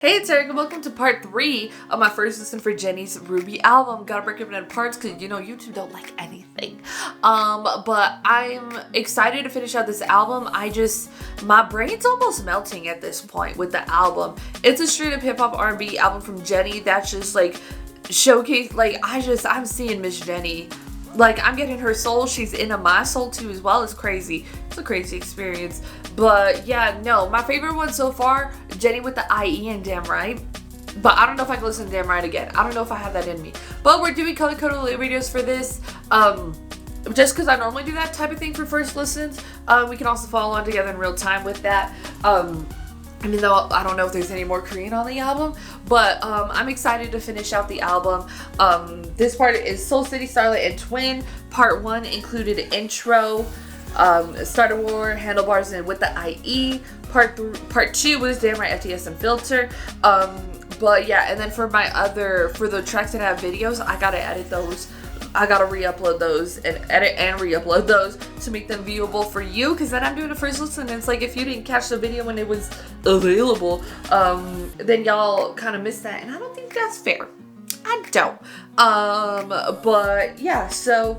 Hey, it's Erika. Welcome to part 3 of my first listen for Jennie's Ruby album. Gotta break it into parts because, you know, YouTube don't like anything. But I'm excited to finish out this album. My brain's almost melting at this point with the album. It's a straight up hip hop R&B album from Jennie that's just like showcase, I'm seeing Miss Jennie. Like, I'm getting her soul. She's into my soul too as well. It's crazy. It's a crazy experience. But yeah, no, my favorite one so far, Jennie with the IE and Damn Right. But I don't know if I can listen to Damn Right again. I don't know if I have that in me. But we're doing color coded videos for this. Just because I normally do that type of thing for first listens. We can also follow on together in real time with that. I mean, though, I don't know if there's any more Korean on the album, but I'm excited to finish out the album. This part is Seoul City, Starlight, and Twin. Part 1 included intro, Start a War, Handlebars, and With the IE. Part 2 was Damn Right, FTS, and Filter. But yeah, and then for the tracks that have videos, I gotta edit those. I gotta re-upload those and edit and re-upload those to make them viewable for you, because then I'm doing a first listen and it's like if you didn't catch the video when it was available, then y'all kind of missed that, and I don't think that's fair. I don't. But yeah, so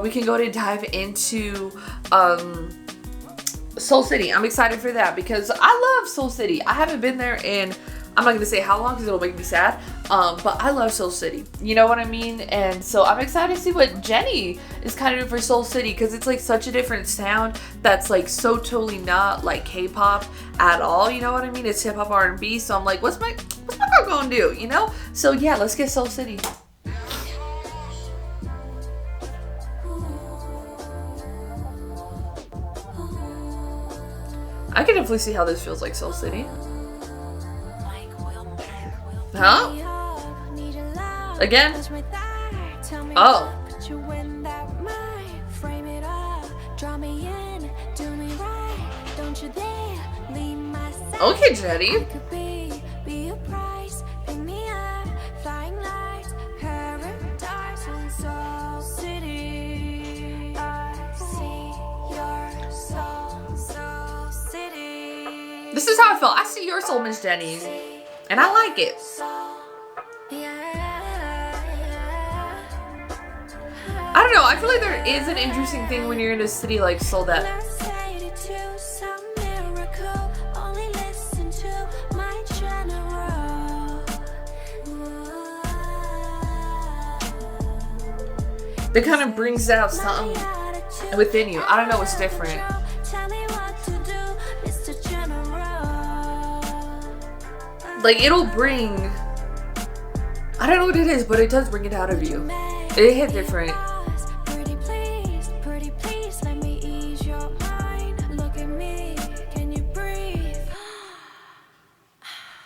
we can go ahead and dive into Seoul City. I'm excited for that because I love Seoul City. I haven't been there in, I'm not gonna say how long because it'll make me sad, but I love Seoul City, you know what I mean? And so I'm excited to see what Jennie is kind of doing for Seoul City, because it's like such a different sound that's like so totally not like K-pop at all, you know what I mean? It's hip-hop R&B, so I'm like, what's my girl gonna do, you know? So yeah, let's get Seoul City. I can definitely see how this feels like Seoul City. Huh? Again? Oh. Okay, Jennie. This is how I felt. I see your soul, Miss Jennie. And I like it. I don't know, I feel like there is an interesting thing when you're in a city like Seoul that kind of brings out something within you. I don't know, it's different. Like, it'll bring, I don't know what it is, but it does bring it out of you. It hit different.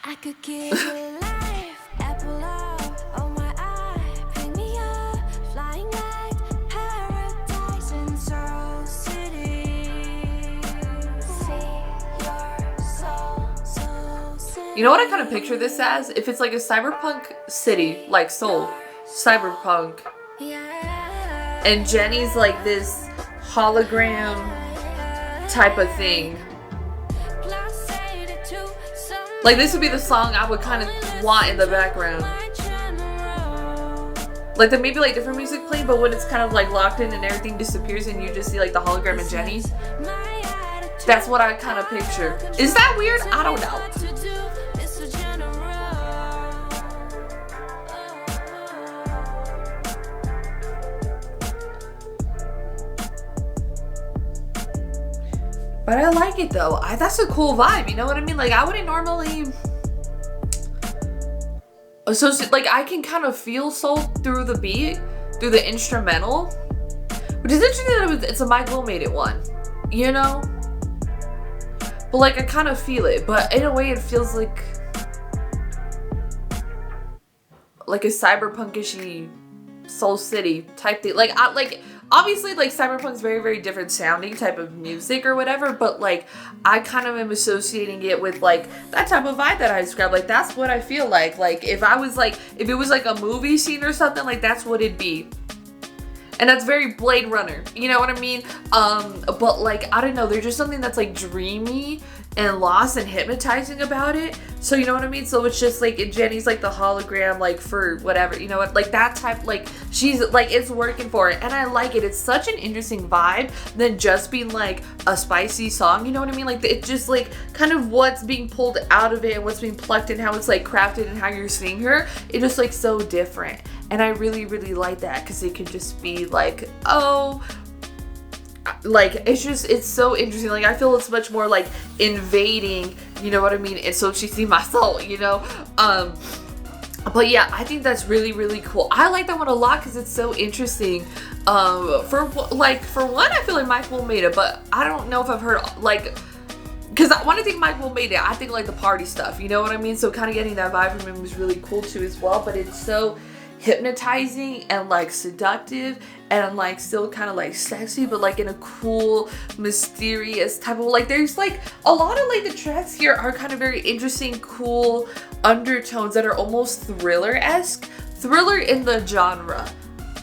I could give you life, apple on my eye, pick me up, flying like paradise in Seoul City. See your soul city. You know what I kind of picture this as? If it's like a cyberpunk city, like Seoul, cyberpunk, and Jennie's like this hologram type of thing. Like, this would be the song I would kind of want in the background. Like, there may be like different music playing, but when it's kind of like locked in and everything disappears and you just see like the hologram of Jennie, that's what I kind of picture. Is that weird? I don't know. But I like it though. That's a cool vibe, you know what I mean? Like, I wouldn't normally associate, like, I can kind of feel soul through the beat, through the instrumental, which is interesting that it's a Mike Will made it one, you know? But like, I kind of feel it, but in a way it feels like a cyberpunkish-y Seoul City type thing. Like, obviously, like, cyberpunk's very, very different sounding type of music or whatever, but like, I kind of am associating it with like that type of vibe that I described. Like, that's what I feel like. Like, if it was like a movie scene or something, like, that's what it'd be. And that's very Blade Runner, you know what I mean? But like, I don't know, there's just something that's like dreamy and lost and hypnotizing about it. So you know what I mean? So it's just like Jennie's like the hologram, like for whatever, you know what, like that type, like she's like, it's working for it, and I like it. It's such an interesting vibe than just being like a spicy song, you know what I mean? Like it's just like kind of what's being pulled out of it and what's being plucked and how it's like crafted and how you're seeing her. It's just like so different, and I really like that because it could just be like, oh, like it's so interesting. Like I feel it's much more like invading, you know what I mean? And so she see my soul, you know. But yeah, I think that's really cool. I like that one a lot because it's so interesting. For one, I feel like Mike Will made it, but I don't know if I've heard like, because when I think Mike Will made it, I think like the party stuff, you know what I mean? So kind of getting that vibe from him was really cool too as well. But it's so hypnotizing and like seductive and like still kind of like sexy, but like in a cool, mysterious type of, like there's like a lot of like the tracks here are kind of very interesting, cool undertones that are almost thriller-esque. Thriller in the genre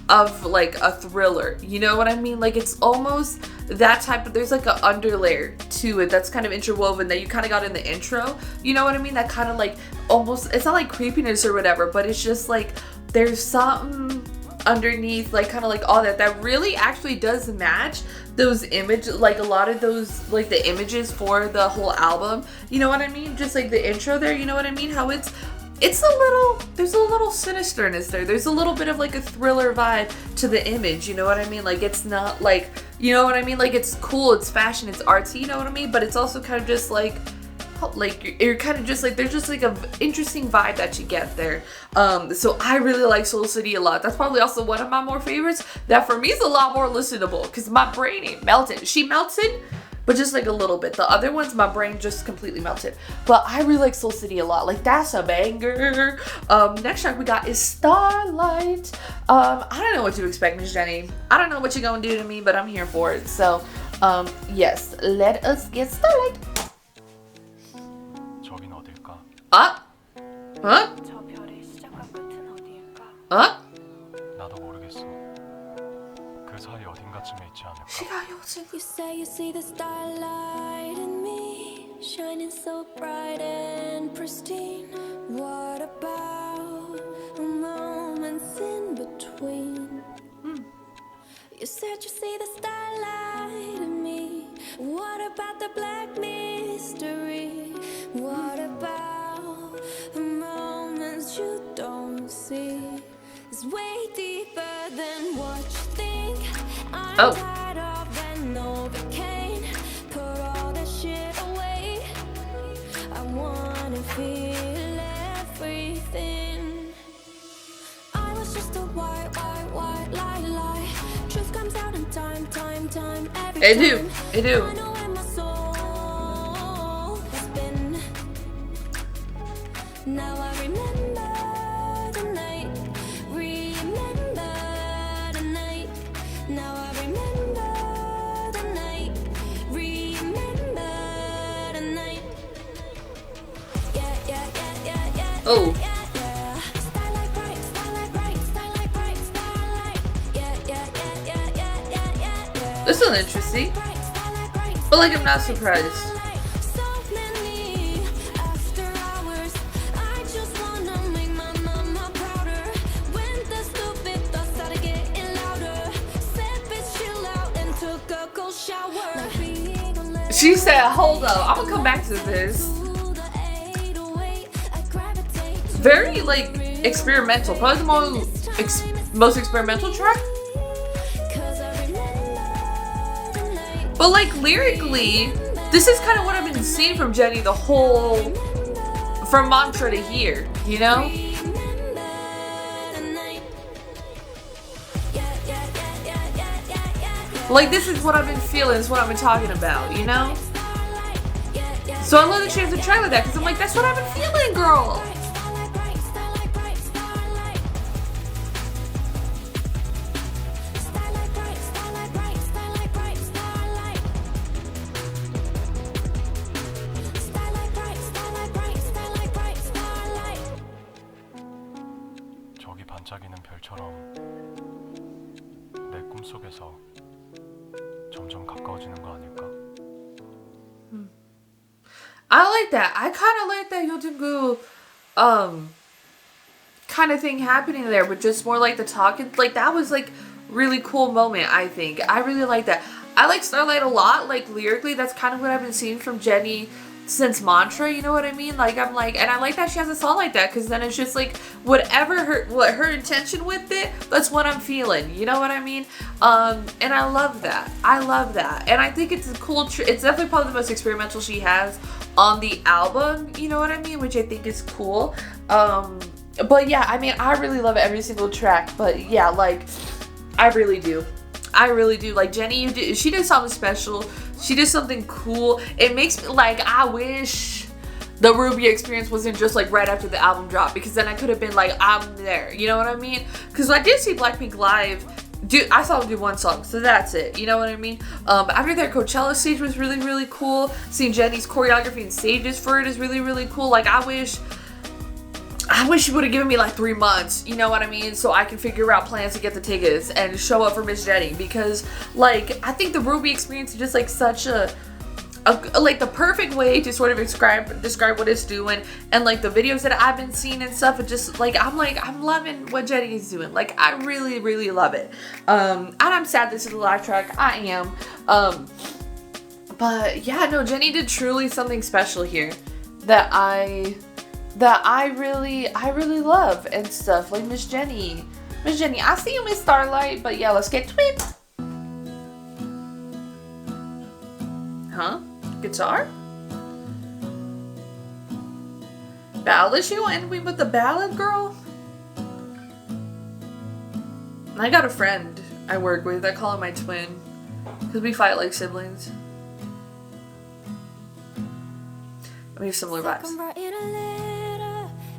of like a thriller, you know what I mean? Like it's almost that type of, there's like an underlayer to it that's kind of interwoven that you kind of got in the intro, you know what I mean? That kind of like almost, it's not like creepiness or whatever, but it's just like there's something underneath, like kind of like all that really actually does match those images, like a lot of those, like the images for the whole album, you know what I mean? Just like the intro there, you know what I mean? How it's a little, there's a little sinisterness there. There's a little bit of like a thriller vibe to the image, you know what I mean? Like it's not like, you know what I mean? Like it's cool, it's fashion, it's artsy, you know what I mean? But it's also kind of just like you're kind of just like, there's just like a interesting vibe that you get there. So I really like Seoul City a lot. That's probably also one of my more favorites that for me is a lot more listenable because my brain ain't melted. She melted, but just like a little bit. The other ones, my brain just completely melted. But I really like Seoul City a lot. Like that's a banger. Next track we got is Starlight. I don't know what to expect, Miss Jennie. I don't know what you're gonna do to me, but I'm here for it. So yes, let us get Starlight. 저긴 어딜까? 저 별의 시작과 끝은 어디일까? 나도 모르겠어. 그 사이 어딘가쯤에 있지 않을까? You say you see the starlight in me, shining so bright and pristine. What about the moments in between? You said you see the starlight in me. What about the black mystery? What about the moments you don't see? It's way deeper than what you think. I'm tired of that Novocaine. Put all that shit away. I wanna feel everything. I was just a white lie. Truth comes out in time every time. It do. I know where my soul has been. Now I remember the night. Now I remember the night. Remember the night. Yeah. Oh. Starlight bright, starlight bright, starlight bright, starlight. Yeah. This is interesting. But like I'm not surprised. So many after hours. I just wanna make my mama prouder. When the stupid thoughts started getting louder, said bitch chill out and took a cold shower. She said, hold up, I'm gonna come back to this. Very like experimental, probably the most experimental track. But like lyrically, this is kind of what I've been seeing from Jennie the whole, from Mantra to here, you know? Like this is what I've been feeling, this is what I've been talking about, you know? So I love that she has a track like that because I'm like, that's what I've been feeling, girl. 저기 반짝이는 별처럼 내 꿈속에서 점점 가까워지는 거 아닐까? I like that. I kind of like that Yotungu, kind of thing happening there, but just more like the talking. Like, that was like really cool moment, I think. I really like that. I like Starlight a lot, like lyrically. That's kind of what I've been seeing from Jennie since Mantra, you know what I mean? Like, I'm like, and I like that she has a song like that, because then it's just like whatever her intention with it, that's what I'm feeling, you know what I mean? And I love that. I love that. And I think it's a cool, it's definitely probably the most experimental she has on the album, you know what I mean? Which I think is cool. But yeah, I mean, I really love every single track, but yeah, like, I really do. I really do. Like, Jennie, she did something special. She did something cool. It makes me, like, I wish the Ruby experience wasn't just, like, right after the album dropped, because then I could have been, like, I'm there. You know what I mean? Because I did see Blackpink live. Dude, I saw them do one song, so that's it. You know what I mean? After their Coachella stage was really, really cool. Seeing Jennie's choreography and stages for it is really, really cool. Like, I wish you would have given me like 3 months, you know what I mean? So I can figure out plans to get the tickets and show up for Miss Jennie, because like, I think the Ruby experience is just like such a like the perfect way to sort of describe what it's doing, and like the videos that I've been seeing and stuff, it just like, I'm loving what Jennie is doing. Like, I really, really love it. And I'm sad this is a live track. I am. But yeah, no, Jennie did truly something special here that I really love and stuff. Like, Miss Jennie, I see you, Miss Starlight. But yeah, let's get to it. Huh? Guitar? Ballad? She gonna end me with the ballad, girl? I got a friend I work with. I call him my twin, because we fight like siblings. We have similar vibes.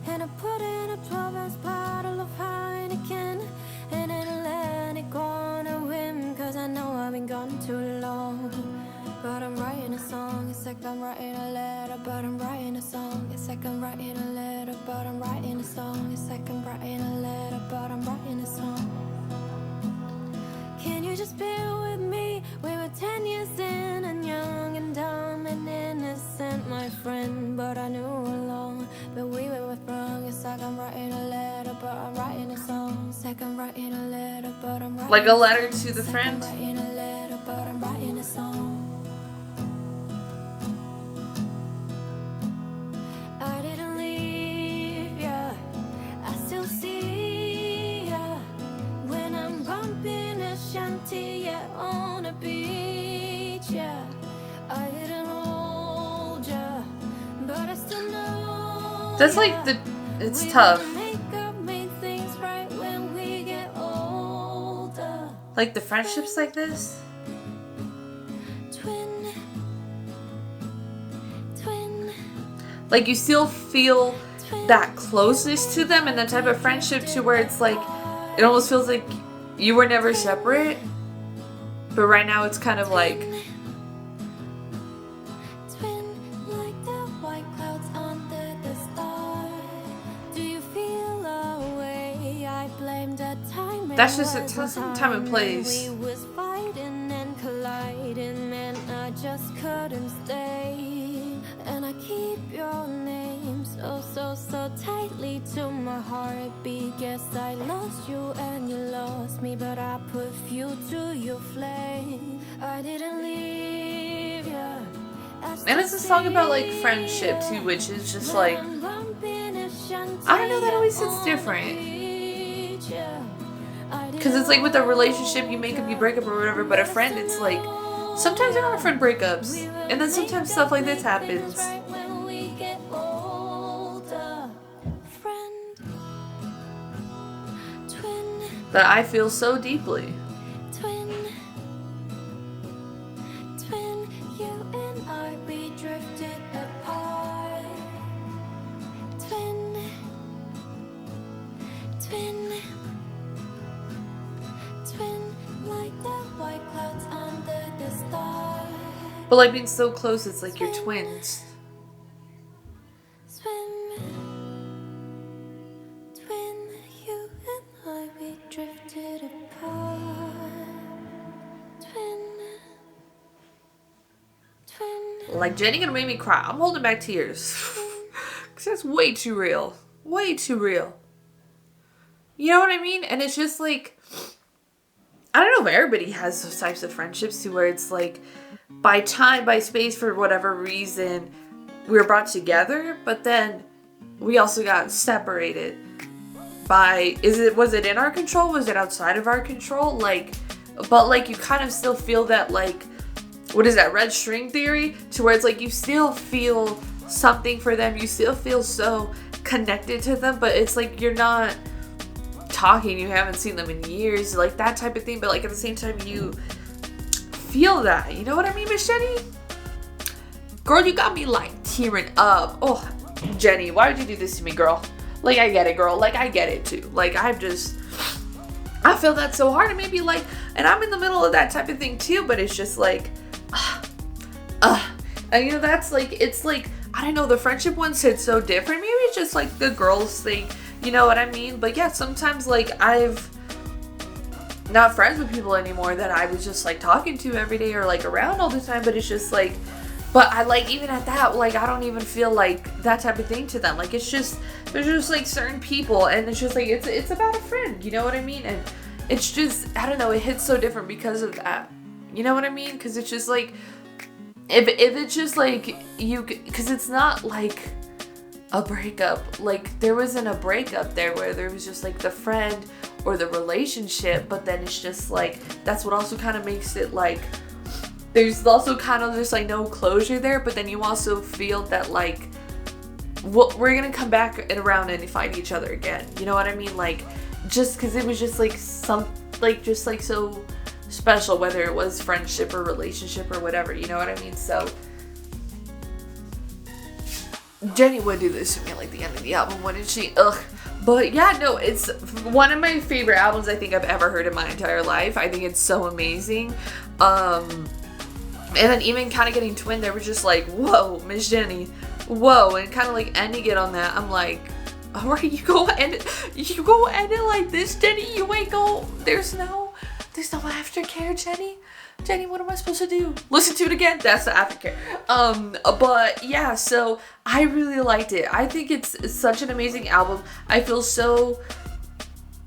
And I put in a 12-ounce bottle of Heineken and an Atlantic on a whim, cause I know I've been gone too long. But I'm writing a song, it's like I'm writing a letter. But I'm writing a song, it's like I'm writing a letter. But I'm writing a song, it's like I'm writing a letter. But I'm writing a song. Can you just bear with me? We were 10 years in and young and dumb and innocent, my friend. But I knew along that we were wrong. It's like I'm writing a letter, but I'm writing a song. It's like I'm writing a letter, but I'm writing like a letter to the friend. I'm writing a letter, but I'm writing a song. I didn't leave ya, I still see ya when I'm bumping a shanty, yeah, on a beach, yeah. I didn't hold ya, but I still know. That's like it's tough. Like the friendships like this. Like, you still feel that closeness to them, and the type of friendship to where it's like, it almost feels like you were never separate. But right now it's kind of like, that's just a time and place. We was fighting and colliding, and I just couldn't stay. And I keep your name so tightly to my heartbeat. Guess I lost you and you lost me, but I put fuel to your flame. I didn't leave you. And it's a song about like friendship too, which is just like, I don't know, that always hits different. Because it's like with a relationship, you make up, you break up or whatever, but a friend, it's like, sometimes there are friend breakups, and then sometimes stuff like this happens. That I feel so deeply. You and I, we drifted apart. Twin, like the white clouds under the stars. But like being so close, it's like you're twins. Twin, you and I, we drifted apart. Twin. Like, Jennie gonna make me cry. I'm holding back tears. Because that's way too real. Way too real. You know what I mean? And it's just like, I don't know if everybody has those types of friendships too, where it's like, by time, by space, for whatever reason, we were brought together, but then we also got separated by, was it in our control? Was it outside of our control? Like, but like, you kind of still feel that, like, what is that, red string theory? To where it's like, you still feel something for them. You still feel so connected to them, but it's like, you're not talking. You haven't seen them in years. Like, that type of thing. But like, at the same time, you feel that. You know what I mean, Miss Jennie? Girl, you got me like tearing up. Oh, Jennie, why would you do this to me, girl? Like, I get it, girl. Like, I get it too. Like, I feel that so hard. And maybe like, and I'm in the middle of that type of thing too, but it's just like, and you know, that's like, it's like, I don't know, the friendship ones hit so different. Maybe it's just like the girls thing, you know what I mean? But yeah, sometimes like, I've not friends with people anymore that I was just like talking to every day or like around all the time, but it's just like, but I like, even at that, like, I don't even feel like that type of thing to them. Like, it's just, there's just like certain people, and it's just like, it's about a friend, you know what I mean? And it's just, I don't know, it hits so different because of that. You know what I mean? Because it's just like, if it's just like, because it's not like a breakup. Like, there wasn't a breakup there where there was just like the friend or the relationship, but then it's just like, that's what also kind of makes it like, there's also kind of just like no closure there, but then you also feel that like, we're gonna come back and around and find each other again. You know what I mean? Like, just because it was just like just like so special, whether it was friendship or relationship or whatever, you know what I mean? So Jennie would do this to me at like the end of the album, wouldn't she? Ugh. But yeah, no, it's one of my favorite albums I think I've ever heard in my entire life. I think it's so amazing. And then even kind of getting Twin, they were just like, whoa, Miss Jennie, whoa, and kind of like ending it on that. I'm like, all right, you go end it like this, Jennie. You ain't go. There's no aftercare, Jennie. Jennie, what am I supposed to do? Listen to it again? That's the aftercare. But yeah, so I really liked it. I think it's such an amazing album. I feel so,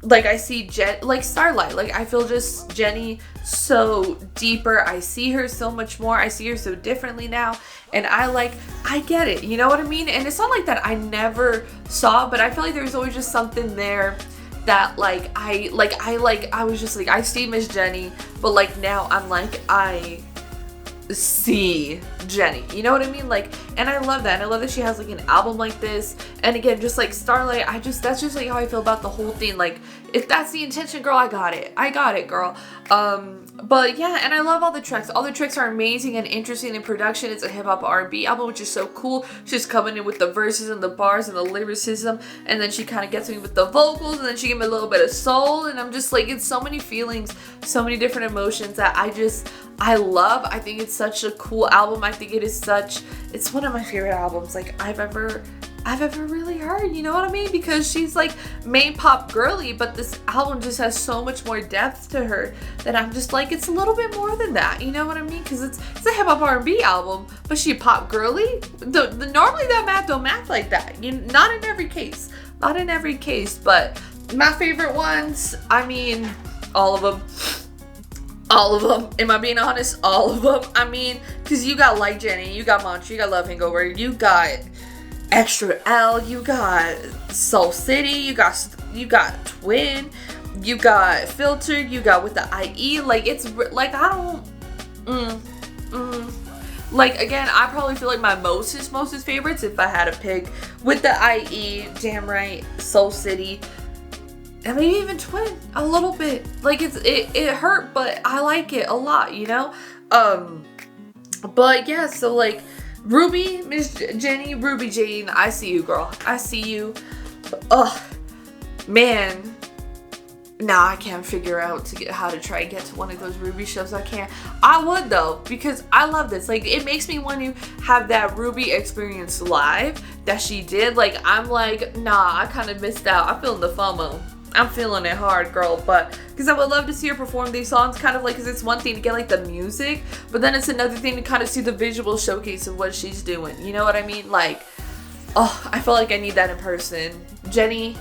like, I see like Starlight. Like, I feel just Jennie so deeper. I see her so much more. I see her so differently now. And I get it. You know what I mean? And it's not like that I never saw, but I feel like there's always just something there that I was just like, I see Miss Jennie, but like now I'm like, I see Jennie, you know what I mean? Like, and I love that, and I love that she has like an album like this. And again, just like Starlight, that's just like how I feel about the whole thing. Like, if that's the intention, girl, I got it, girl. But yeah, and I love all the tracks. All the tracks are amazing and interesting in production. It's a hip-hop R&B album, which is so cool. She's coming in with the verses and the bars and the lyricism, and then she kind of gets me with the vocals, and then she gave me a little bit of soul, and I'm just like, it's so many feelings, so many different emotions that I love. I think it's such a cool album. I think it's one of my favorite albums like I've ever really heard, you know what I mean? Because she's like main pop girly, but this album just has so much more depth to her that I'm just like, it's a little bit more than that, you know what I mean? Because it's a hip hop R&B album, but she pop girly. Normally that math don't math like that. Not in every case, but my favorite ones, I mean, all of them. Am I being honest? All of them. I mean, because you got Like Jennie, you got Mantra, you got Love Hangover, you got Extra L, you got Seoul City, you got Twin, you got Filtered, you got With the IE. Like, it's like, I don't like, again, I probably feel like my mostest favorites, if I had to pick, With the IE, Damn Right, Seoul City, and maybe even Twin a little bit. Like, it hurt, but I like it a lot, you know? But yeah, so like, Ruby, Miss Jennie, Ruby Jane, I see you, girl. I see you. Ugh, man. Nah, I can't figure out how to try and get to one of those Ruby shows. I can't. I would though, because I love this. Like, it makes me want to have that Ruby experience live that she did. Like, I'm like, nah, I kind of missed out. I feel the FOMO. I'm feeling it hard, girl. But because I would love to see her perform these songs, kind of like, because it's one thing to get like the music, but then it's another thing to kind of see the visual showcase of what she's doing. You know what I mean? Like, oh, I feel like I need that in person. Jennie,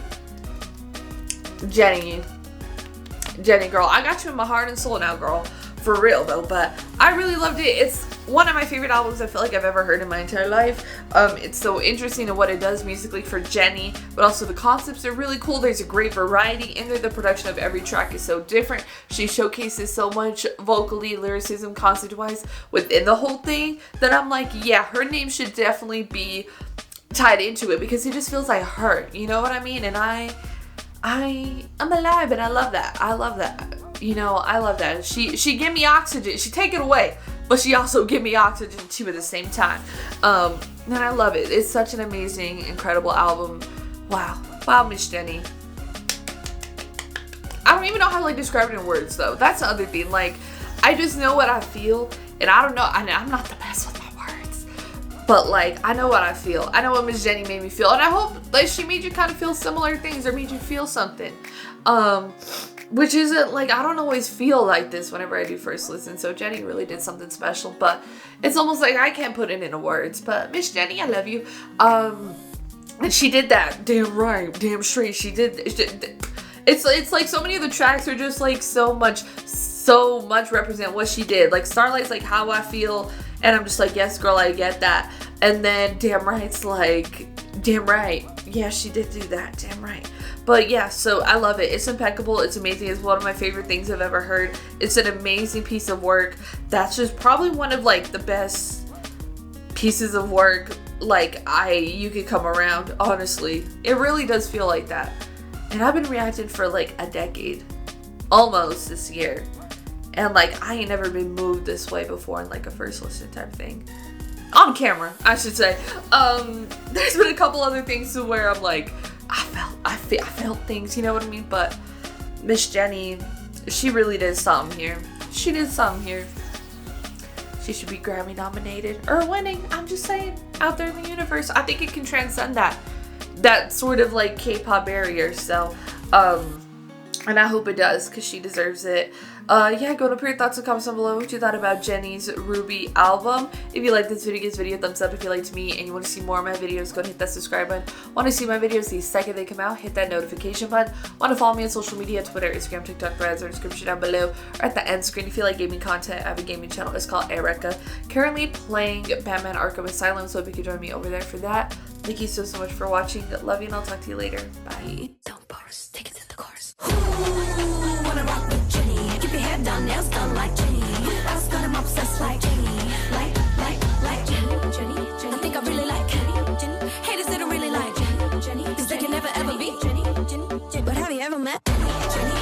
girl, I got you in my heart and soul now, girl. For real though, but I really loved it. It's one of my favorite albums I feel like I've ever heard in my entire life. It's so interesting in what it does musically for Jennie, but also the concepts are really cool. There's a great variety in there. The production of every track is so different. She showcases so much vocally, lyricism, concept-wise within the whole thing that I'm like, yeah, her name should definitely be tied into it because it just feels like her. You know what I mean? And I'm alive and I love that. I love that. You know, I love that. She give me oxygen. She take it away, but she also give me oxygen too at the same time. And I love it. It's such an amazing, incredible album. Wow. Wow, Miss Jennie. I don't even know how to like describe it in words though. That's the other thing. Like, I just know what I feel, and I don't know. I'm not the best with my words, but like, I know what I feel. I know what Miss Jennie made me feel, and I hope like she made you kind of feel similar things or made you feel something. Which isn't like, I don't always feel like this whenever I do first listen. So Jennie really did something special, but it's almost like I can't put it into words. But Miss Jennie, I love you. And she did that. Damn right, damn straight. She did. It's like so many of the tracks are just like so much represent what she did. Like Starlight's like how I feel, and I'm just like, yes, girl, I get that. And then Damn Right's like, damn right, yeah, she did do that. Damn right. But yeah, so I love it. It's impeccable. It's amazing. It's one of my favorite things I've ever heard. It's an amazing piece of work. That's just probably one of like the best pieces of work like you could come around, honestly. It really does feel like that. And I've been reacting for like a decade, almost this year. And like, I ain't never been moved this way before in like a first listen type thing. On camera, I should say. There's been a couple other things to where I'm like, I felt things, you know what I mean? But Miss Jennie, she really did something here. She did something here. She should be Grammy nominated or winning. I'm just saying, out there in the universe, I think it can transcend that sort of like K-pop barrier. So, and I hope it does because she deserves it. Yeah, go to put your thoughts and comments down below what you thought about Jennie's Ruby album. If you like this video, give this video a thumbs up. If you liked me and you want to see more of my videos, go and hit that subscribe button. Want to see my videos the second they come out, hit that notification button. Want to follow me on social media, Twitter, Instagram, TikTok, threads, or description down below, or at the end screen. If you like gaming content, I have a gaming channel. It's called Erika. Currently playing Batman Arkham Asylum, so if you could join me over there for that. Thank you so much for watching. Love you, and I'll talk to you later. Bye. Don't pause, take it to the chorus. Ooh, wanna rock with Jennie. Keep your head down, nails done like Jennie. Ass got him obsessed like Jennie. Like Jennie. I think I really like Jennie. Haters they don't really like Jennie. Cause they can never ever be Jennie. But have you ever met Jennie?